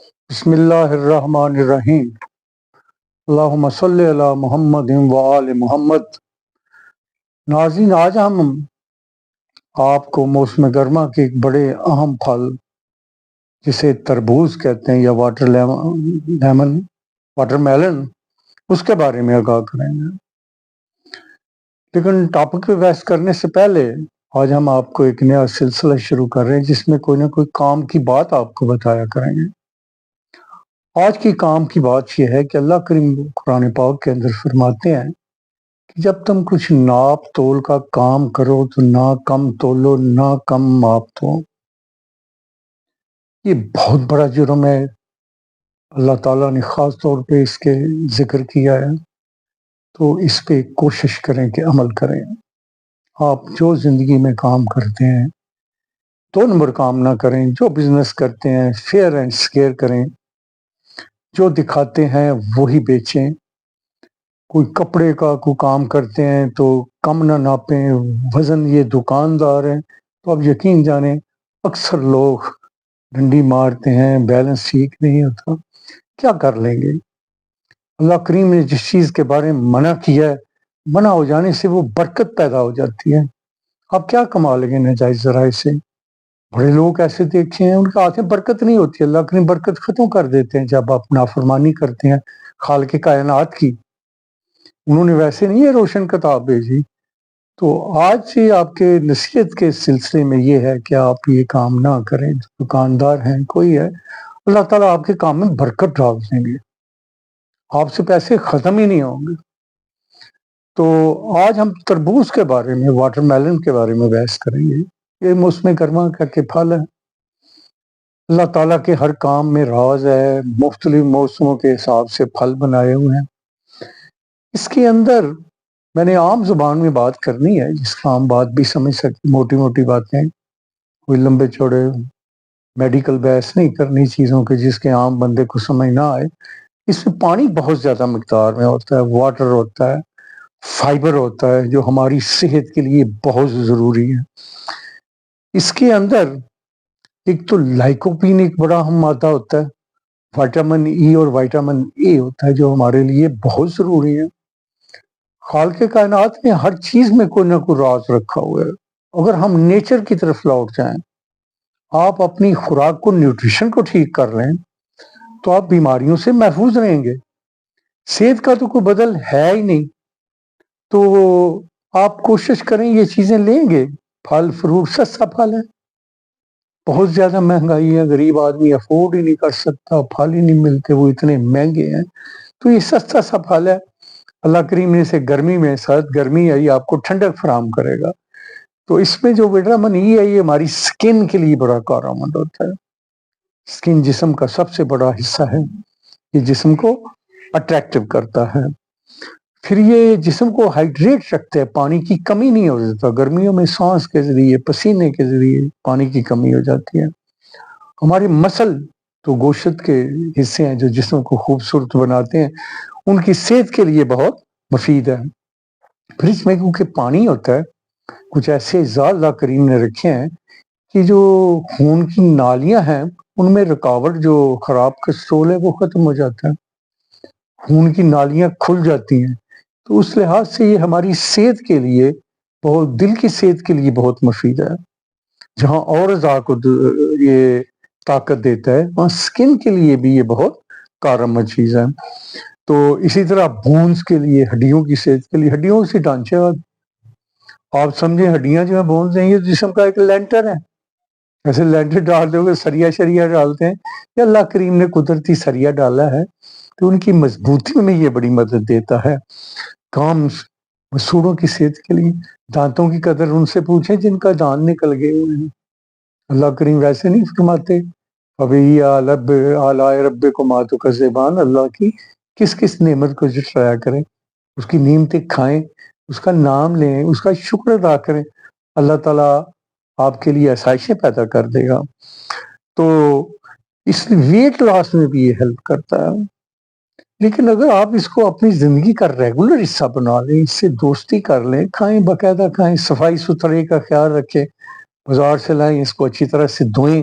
بسم اللہ الرحمن الرحیم۔ اللہم صلی علی محمد و آل محمد۔ ناظرین، آج ہم آپ کو موسم گرما کے ایک بڑے اہم پھل جسے تربوز کہتے ہیں یا واٹر میلن، اس کے بارے میں آگاہ کریں گے۔ لیکن ٹاپک پہ بحث کرنے سے پہلے آج ہم آپ کو ایک نیا سلسلہ شروع کر رہے ہیں جس میں کوئی نہ کوئی کام کی بات آپ کو بتایا کریں گے۔ آج کی کام کی بات یہ ہے کہ اللہ کریم قرآن پاک کے اندر فرماتے ہیں کہ جب تم کچھ ناپ تول کا کام کرو تو نہ کم تولو نہ کم ماپ دو۔ یہ بہت بڑا جرم ہے، اللہ تعالیٰ نے خاص طور پہ اس کے ذکر کیا ہے، تو اس پہ کوشش کریں کہ عمل کریں۔ آپ جو زندگی میں کام کرتے ہیں 2 نمبر کام نہ کریں، جو بزنس کرتے ہیں فیئر اینڈ سکیئر کریں، جو دکھاتے ہیں وہی بیچیں۔ کوئی کپڑے کا کوئی کام کرتے ہیں تو کم نہ ناپیں، وزن یہ دکاندار ہیں، تو اب یقین جانیں اکثر لوگ ڈنڈی مارتے ہیں، بیلنس ٹھیک نہیں ہوتا، کیا کر لیں گے؟ اللہ کریم نے جس چیز کے بارے میں منع کیا ہے، منع ہو جانے سے وہ برکت پیدا ہو جاتی ہے۔ آپ کیا کما لیں گے ناجائز ذرائع سے؟ بڑے لوگ ایسے دیکھے ہیں، ان کے ہاتھ میں برکت نہیں ہوتی، اللہ کریم برکت ختم کر دیتے ہیں جب آپ نافرمانی کرتے ہیں خالق کائنات کی۔ انہوں نے ویسے نہیں یہ روشن کتاب بھیجی۔ تو آج سے آپ کے نصیحت کے سلسلے میں یہ ہے کہ آپ یہ کام نہ کریں۔ جو دکاندار ہیں کوئی ہے، اللہ تعالیٰ آپ کے کام میں برکت ڈال دیں گے، آپ سے پیسے ختم ہی نہیں ہوں گے۔ تو آج ہم تربوز کے بارے میں، واٹر میلن کے بارے میں بحث کریں گے۔ یہ موسم گرما کا کہ پھل ہے، اللہ تعالیٰ کے ہر کام میں راز ہے، مختلف موسموں کے حساب سے پھل بنائے ہوئے ہیں۔ اس کے اندر میں نے عام زبان میں بات کرنی ہے جس کا عام بات بھی سمجھ سکتی، موٹی موٹی باتیں، کوئی لمبے چوڑے میڈیکل بحث نہیں کرنی چیزوں کے جس کے عام بندے کو سمجھ نہ آئے۔ اس میں پانی بہت زیادہ مقدار میں ہوتا ہے، واٹر ہوتا ہے، فائبر ہوتا ہے جو ہماری صحت کے لیے بہت ضروری ہے۔ اس کے اندر ایک تو لائکوپین ایک بڑا اہم مادہ ہوتا ہے، وٹامن ای اور وٹامن اے ہوتا ہے جو ہمارے لیے بہت ضروری ہے۔ خالق کائنات نے ہر چیز میں کوئی نہ کوئی راز رکھا ہوا ہے۔ اگر ہم نیچر کی طرف لوٹ جائیں، آپ اپنی خوراک کو، نیوٹریشن کو ٹھیک کر لیں تو آپ بیماریوں سے محفوظ رہیں گے۔ صحت کا تو کوئی بدل ہے ہی نہیں، تو آپ کوشش کریں یہ چیزیں لیں گے۔ پھل فروٹ سستا پھل ہے، بہت زیادہ مہنگائی ہے، غریب آدمی افورڈ ہی نہیں کر سکتا، پھل ہی نہیں ملتے، وہ اتنے مہنگے ہیں، تو یہ سستا سا پھل ہے۔ اللہ کریم نے اسے گرمی میں، سرد گرمی آئی آپ کو ٹھنڈک فراہم کرے گا۔ تو اس میں جو وٹامن ای ہے یہ ہماری سکن کے لیے بڑا کارآمد ہوتا ہے۔ سکن جسم کا سب سے بڑا حصہ ہے، یہ جسم کو اٹریکٹیو کرتا ہے، پھر یہ جسم کو ہائیڈریٹ رکھتے ہیں، پانی کی کمی نہیں ہو جاتا۔ گرمیوں میں سانس کے ذریعے، پسینے کے ذریعے پانی کی کمی ہو جاتی ہے۔ ہمارے مسل تو گوشت کے حصے ہیں جو جسم کو خوبصورت بناتے ہیں، ان کی صحت کے لیے بہت مفید ہے۔ پھر اس میں کیونکہ پانی ہوتا ہے، کچھ ایسے اجزاء اللہ کریم نے رکھے ہیں کہ جو خون کی نالیاں ہیں ان میں رکاوٹ، جو خراب کیسٹرول ہے وہ ختم ہو جاتا ہے، خون کی نالیاں کھل جاتی ہیں۔ تو اس لحاظ سے یہ ہماری صحت کے لیے بہت، دل کی صحت کے لیے بہت مفید ہے۔ جہاں اور اعضاء کو یہ طاقت دیتا ہے، وہاں سکن کے لیے بھی یہ بہت کارآمد چیز ہے۔ تو اسی طرح بونز کے لیے، ہڈیوں کی صحت کے لیے، ہڈیوں سے ڈھانچے آپ سمجھیں، ہڈیاں جو ہیں بونز ہیں، یہ جسم کا ایک لینٹر ہے۔ ایسے لینٹر ڈال دو گے، سریا شریا ڈالتے ہیں، یہ اللہ کریم نے قدرتی سریا ڈالا ہے تو ان کی مضبوطی میں یہ بڑی مدد دیتا ہے۔ کام مسوڑوں کی صحت کے لیے، دانتوں کی قدر ان سے پوچھیں جن کا دانت نکل گئے ہوئے ہیں۔ اللہ کریم ویسے نہیں فرماتے ابھی آلائے رب کو ماتو کا زبان، اللہ کی کس کس نعمت کو جٹلایا کریں، اس کی نعمتیں کھائیں، اس کا نام لیں، اس کا شکر ادا کریں، اللہ تعالیٰ آپ کے لیے آسائشیں پیدا کر دے گا۔ تو اس ویٹ لاس میں بھی یہ ہیلپ کرتا ہے۔ لیکن اگر آپ اس کو اپنی زندگی کا ریگولر حصہ بنا لیں، اس سے دوستی کر لیں، کھائیں، باقاعدہ کھائیں، صفائی ستھرائی کا خیال رکھیں، بازار سے لائیں، اس کو اچھی طرح سے دھوئیں،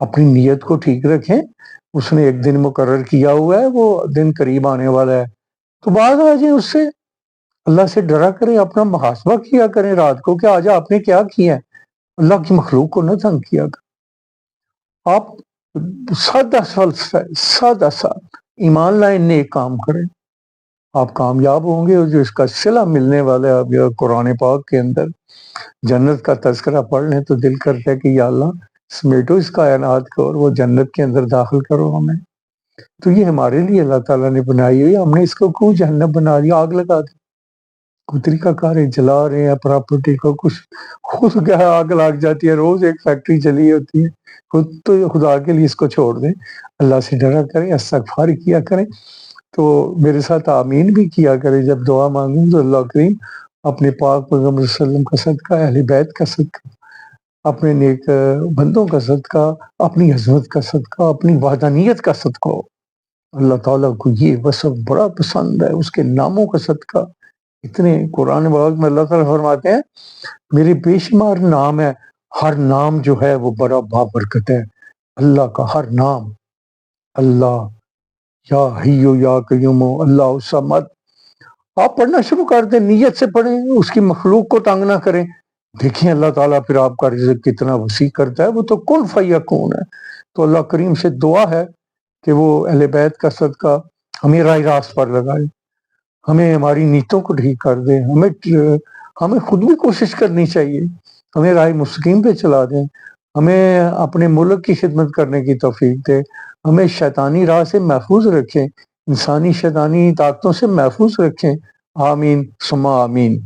اپنی نیت کو ٹھیک رکھیں. اس نے ایک دن مقرر کیا ہوا ہے، وہ دن قریب آنے والا ہے، تو بعض آ جائیں اس سے. اللہ سے ڈرا کریں، اپنا محاسبہ کیا کریں رات کو کہ آج آپ نے کیا کیا ہے. اللہ کی مخلوق کو نہ تنگ کیا کریں. آپ سادہ سادہ ایمان لائن نیک کام کریں، آپ کامیاب ہوں گے. جو اس کا صلہ ملنے والا ہے. اب قرآن پاک کے اندر جنت کا تذکرہ پڑھ لیں تو دل کرتا ہے کہ یا اللہ سمیٹو اس کائنات کو اور وہ جنت کے اندر داخل کرو ہمیں. تو یہ ہمارے لیے اللہ تعالیٰ نے بنائی ہوئی، ہم نے اس کو کیوں جہنم بنا دیا؟ آگ لگا دی، کوئی طریقہ کار ہے، جلا رہے ہیں پراپرٹی کو. کچھ خود کیا آگ لگ جاتی ہے، روز ایک فیکٹری چلی ہوتی ہے. خود تو خدا کے لیے اس کو چھوڑ دیں، اللہ سے ڈرا کریں، استغفار کیا کریں. تو میرے ساتھ آمین بھی کیا کریں جب دعا مانگوں. تو اللہ کریم اپنے پاک پیغمبر صلی اللہ علیہ وسلم کا صدقہ، اہل بیت کا صدقہ، اپنے نیک بندوں کا صدقہ، اپنی عظمت کا صدقہ، اپنی وحدانیت کا صدقہ ہو. اللہ تعالیٰ کو یہ وصف بڑا پسند ہے، اس کے ناموں کا صدقہ. اتنے قرآن پاک میں اللہ تعالیٰ فرماتے ہیں میرے بے شمار نام ہے، ہر نام جو ہے وہ بڑا بابرکت ہے. اللہ کا ہر نام، اللہ یا حیو یا قیوم، اللہ الصمد. آپ پڑھنا شروع کر دیں، نیت سے پڑھیں، اس کی مخلوق کو تنگ نہ کریں. دیکھیں اللہ تعالیٰ پھر آپ کا رزق کتنا وسیع کرتا ہے. وہ تو کن فیکون ہے. تو اللہ کریم سے دعا ہے کہ وہ اہل بیت کا صدقہ ہمیں راہ راست پر لگائے، ہمیں ہماری نیتوں کو ٹھیک کر دیں. ہمیں خود بھی کوشش کرنی چاہیے، ہمیں راہ مستقیم پہ چلا دیں، ہمیں اپنے ملک کی خدمت کرنے کی توفیق دے، ہمیں شیطانی راہ سے محفوظ رکھیں، انسانی شیطانی طاقتوں سے محفوظ رکھیں. آمین ثم آمین.